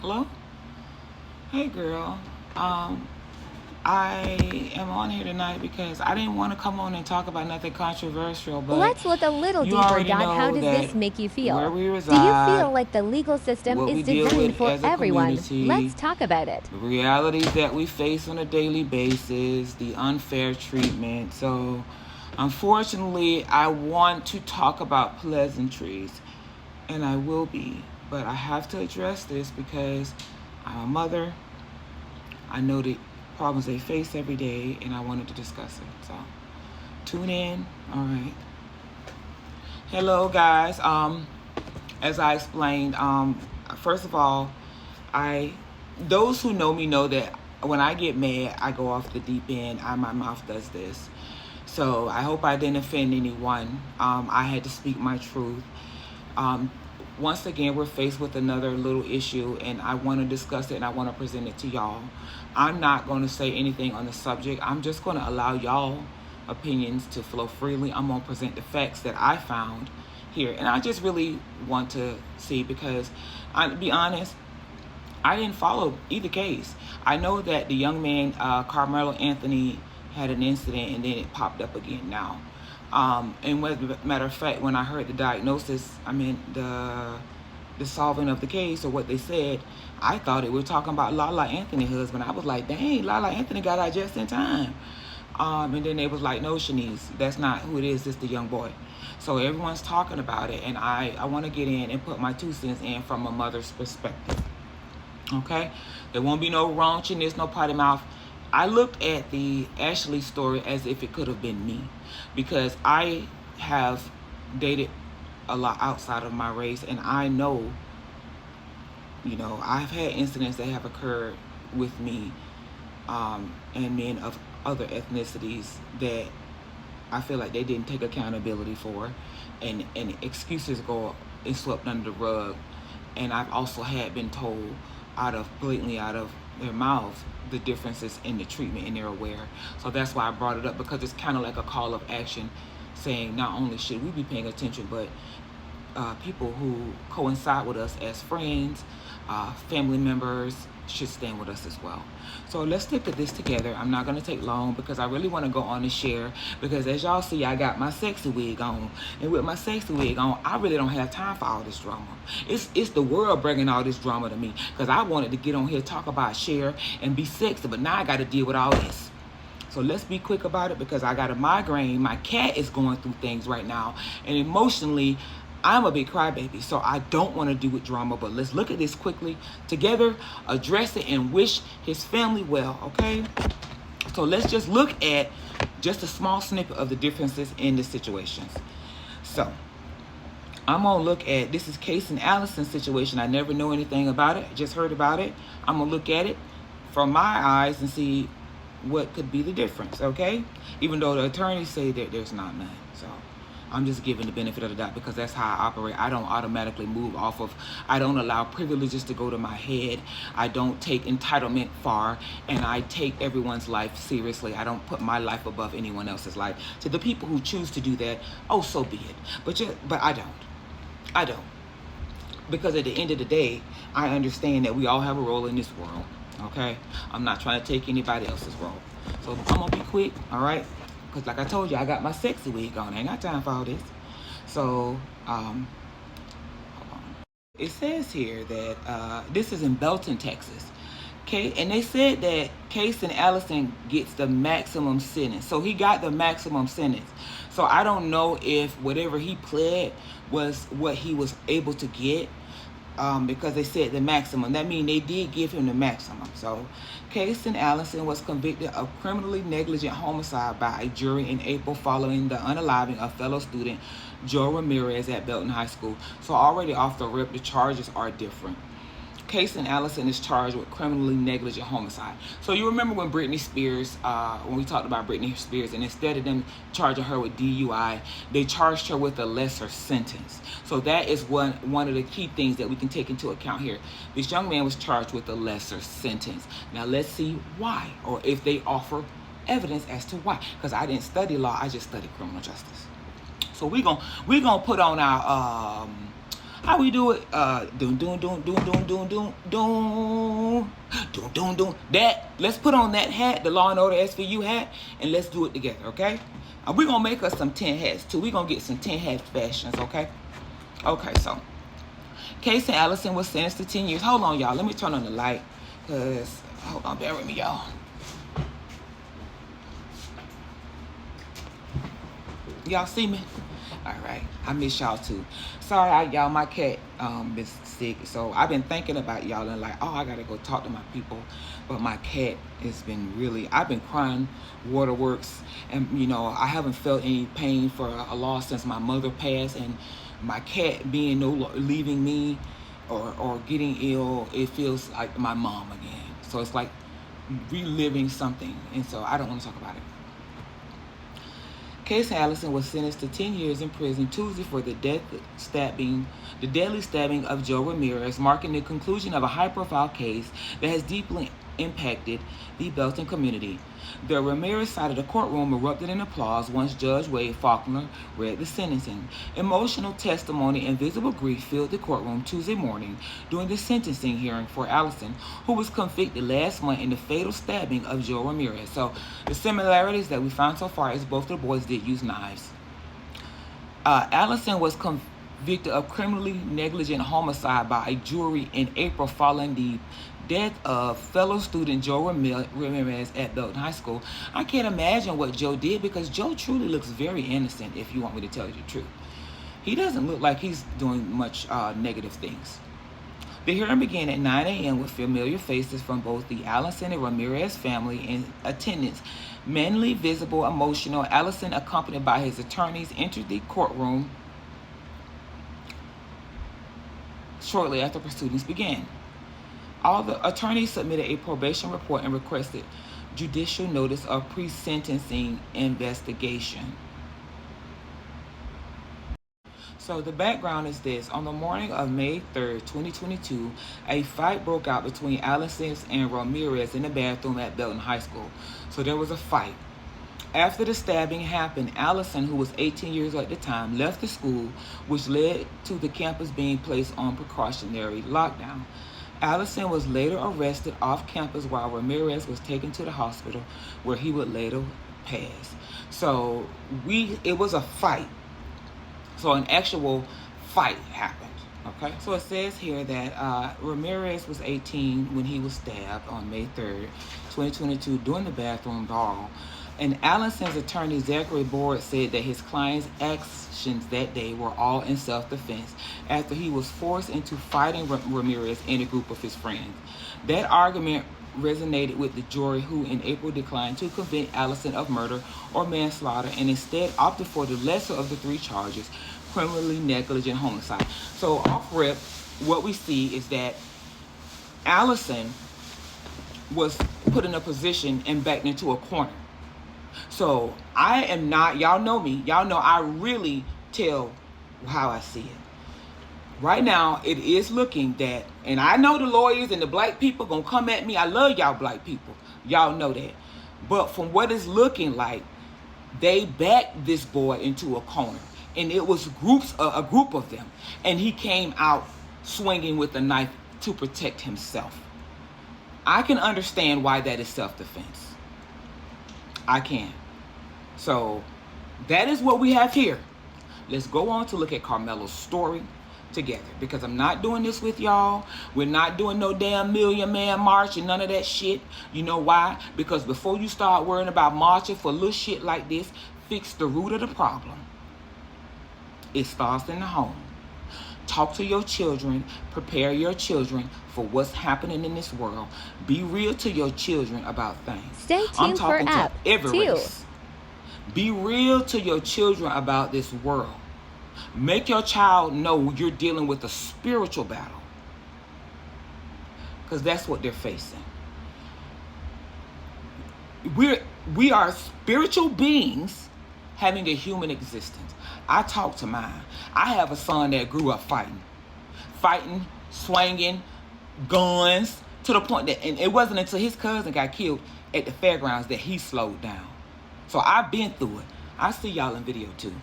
Hello? Hey, girl. Um, I am on here tonight because I didn't want to come on and talk about nothing controversial, but Let's look a little you deeper. already How know does that this make you where feel? we Do you reside, feel like the legal system what we is deal designed with for as a everyone? community, Let's talk about it. the realities that we face on a daily basis, the unfair treatment. So, unfortunately, I want to talk about pleasantries, and I will be, but I have to address this because I'm a mother. I know the problems they face every day, and I wanted to discuss it. So tune in. All right. Hello, guys. As I explained, first of all, I those who know me know that when I get mad, I go off the deep end. My mouth does this. So I hope I didn't offend anyone. I had to speak my truth. Um, Once again, we're faced with another little issue, and I want to discuss it and I want to present it to y'all. I'm not going to say anything on the subject. I'm just going to allow y'all opinions to flow freely. I'm going to present the facts that I found here, and I just really want to see because, to be honest, I didn't follow either case. I know that the young man, Carmelo Anthony, had an incident and then it popped up again now. And as a matter of fact, when I heard the diagnosis, I mean the solving of the case or what they said, I thought it was talking about Lala Anthony's husband. I was like, dang, Lala Anthony got out just in time. And then they was like, no, Shanice, that's not who it is. It's the young boy. So everyone's talking about it, and I want to get in and put my 2 cents in from a mother's perspective. Okay, there won't be no raunchiness, no potty mouth. I looked at the Ashley story as if it could have been me, because I have dated a lot outside of my race, and I know, I've had incidents that have occurred with me, and men of other ethnicities that I feel like they didn't take accountability for, and excuses go and swept under the rug. And I've also had been told blatantly out of their mouths the differences in the treatment, and they're aware. So that's why I brought it up, because it's kind of like a call of action, saying not only should we be paying attention, but people who coincide with us as friends, family members, should stand with us as well. So let's stick to this together. I'm not going to take long because I really want to go on and share, because as y'all see, I got my sexy wig on, and with my sexy wig on, I really don't have time for all this drama. It's the world bringing all this drama to me, because I wanted to get on here, talk about, share, and be sexy, but now I got to deal with all this. So let's be quick about it, because I got a migraine. My cat is going through things right now, and emotionally, I'm a big crybaby, so I don't want to do with drama. But let's look at this quickly together, address it, and wish his family well, okay? So let's just look at just a small snippet of the differences in the situations. So I'm going to look at, this is Case and Allison's situation. I never know anything about it, just heard about it. I'm going to look at it from my eyes and see what could be the difference, okay? Even though the attorneys say that there's not none. So I'm just giving the benefit of the doubt, because that's how I operate. I don't automatically move off of, I don't allow privileges to go to my head. I don't take entitlement far, and I take everyone's life seriously. I don't put my life above anyone else's life. To the people who choose to do that, oh, so be it. But I don't. I don't. Because at the end of the day, I understand that we all have a role in this world. Okay? I'm not trying to take anybody else's role. So I'm going to be quick, all right? Because like I told you, I got my sexy wig on. I ain't got time for all this. So, hold on. It says here that this is in Belton, Texas. Okay, and they said that Case and Allison gets the maximum sentence. So he got the maximum sentence. So I don't know if whatever he pled was what he was able to get, because they said the maximum. That means they did give him the maximum. So Case and Allison was convicted of criminally negligent homicide by a jury in April following the unaliving of fellow student Joe Ramirez at Belton High School. So already off the rip, the charges are different. Case and Allison is charged with criminally negligent homicide. So you remember when Britney Spears, when we talked about Britney Spears, and instead of them charging her with DUI, they charged her with a lesser sentence. So that is one of the key things that we can take into account here. This young man was charged with a lesser sentence. Now let's see why, or if they offer evidence as to why. Because I didn't study law, I just studied criminal justice. So we're gonna put on How we do it? Doom, doom, doom, doom, doom, doom, doom, doom, doom, doom, doom. That, let's put on that hat, the Law and Order SVU hat, and let's do it together, okay? We're going to make us some 10 hats, too. We're going to get some 10 hat fashions, okay? Okay, so Casey Allison was sentenced to 10 years. Hold on, y'all. Let me turn on the light, because, hold on, bear with me, y'all. Y'all see me? All right. I miss y'all too. Sorry, y'all. My cat is sick, so I've been thinking about y'all and like, oh, I gotta go talk to my people. But my cat has been really. I've been crying waterworks, and you know, I haven't felt any pain for a loss since my mother passed, and my cat being leaving me or getting ill. It feels like my mom again. So it's like reliving something, and so I don't want to talk about it. Casey Allison was sentenced to 10 years in prison Tuesday for the deadly stabbing of Joe Ramirez, marking the conclusion of a high-profile case that has deeply impacted the Belton community. The Ramirez side of the courtroom erupted in applause once Judge Wade Faulkner read the sentencing. Emotional testimony and visible grief filled the courtroom Tuesday morning during the sentencing hearing for Allison, who was convicted last month in the fatal stabbing of Joe Ramirez. So the similarities that we found so far is both the boys did use knives. Allison was convicted of criminally negligent homicide by a jury in April following the death of fellow student Joe Ramirez at Belton High School. I can't imagine what Joe did because Joe truly looks very innocent, if you want me to tell you the truth. He doesn't look like he's doing much negative things. The hearing began at 9 a.m. with familiar faces from both the Allison and Ramirez family in attendance. Manly, visible, emotional, Allison, accompanied by his attorneys, entered the courtroom shortly after proceedings began. All the attorneys submitted a probation report and requested judicial notice of pre-sentencing investigation. So the background is this. On the morning of May 3rd, 2022, a fight broke out between Allison and Ramirez in the bathroom at Belton High School. So there was a fight. After the stabbing happened, Allison, who was 18 years old at the time, left the school, which led to the campus being placed on precautionary lockdown. Allison was later arrested off campus while Ramirez was taken to the hospital where he would later pass. So it was a fight. So an actual fight happened. Okay. So it says here that Ramirez was 18 when he was stabbed on May 3rd, 2022 during the bathroom brawl. And Allison's attorney, Zachary Board, said that his client's actions that day were all in self-defense after he was forced into fighting Ramirez and a group of his friends. That argument resonated with the jury, who in April declined to convict Allison of murder or manslaughter and instead opted for the lesser of the three charges, criminally negligent homicide. So off rip, what we see is that Allison was put in a position and backed into a corner. So I am not, y'all know me, y'all know I really tell how I see it. Right now, it is looking that, and I know the lawyers and the black people gonna come at me. I love y'all black people. Y'all know that. But from what it's looking like, they backed this boy into a corner. And it was a group of them. And he came out swinging with a knife to protect himself. I can understand why that is self-defense. I can. So that is what we have here. Let's go on to look at Carmelo's story together, because I'm not doing this with y'all. We're not doing no damn Million Man March and none of that shit. You know why? Because before you start worrying about marching for little shit like this, fix the root of the problem. It starts in the home. Talk to your children. Prepare your children for what's happening in this world. Be real to your children about things. Stay tuned I'm talking for to app every 2. race. Be real to your children about this world. Make your child know you're dealing with a spiritual battle, because that's what they're facing. We are spiritual beings having a human existence. I talk to mine. I have a son that grew up fighting, swinging, guns, to the point that, and it wasn't until his cousin got killed at the fairgrounds that he slowed down. So I've been through it. I see y'all in video too.